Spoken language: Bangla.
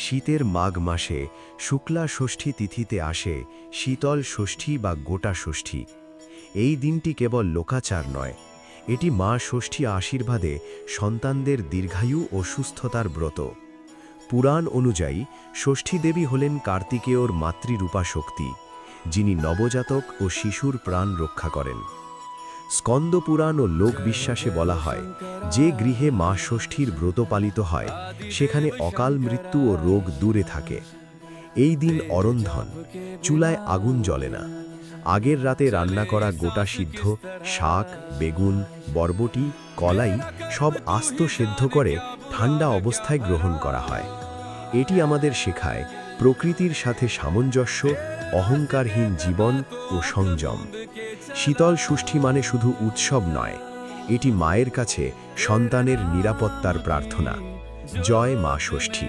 শীতের মাঘ মাসে শুক্লা ষষ্ঠী তিথিতে আসে শীতল ষষ্ঠী বা গোটা ষষ্ঠী। এই দিনটি কেবল লোকাচার নয়, এটি মা ষষ্ঠী আশীর্বাদে সন্তানদের দীর্ঘায়ু ও সুস্থতার ব্রত। পুরাণ অনুযায়ী ষষ্ঠী দেবী হলেন কার্তিকেয়র মাতৃরূপা শক্তি, যিনি নবজাতক ও শিশুর প্রাণ রক্ষা করেন। স্কন্দ পুরাণ ও লোকবিশ্বাসে বলা হয়, যে গৃহে মা ষষ্ঠীর ব্রত পালিত হয় সেখানে অকাল মৃত্যু ও রোগ দূরে থাকে। এই দিন অরন্ধন, চুলায় আগুন জ্বলে না। আগের রাতে রান্না করা গোটা সিদ্ধ শাক, বেগুন, বরবটি, কলাই সব আস্ত সেদ্ধ করে ঠান্ডা অবস্থায় গ্রহণ করা হয়। এটি আমাদের শেখায় প্রকৃতির সাথে সামঞ্জস্য, অহংকারহীন জীবন ও সংযম। শীতল ষষ্ঠী মানে শুধু উৎসব নয়, এটি মায়ের কাছে সন্তানের নিরাপত্তার প্রার্থনা। জয় মা ষষ্ঠী।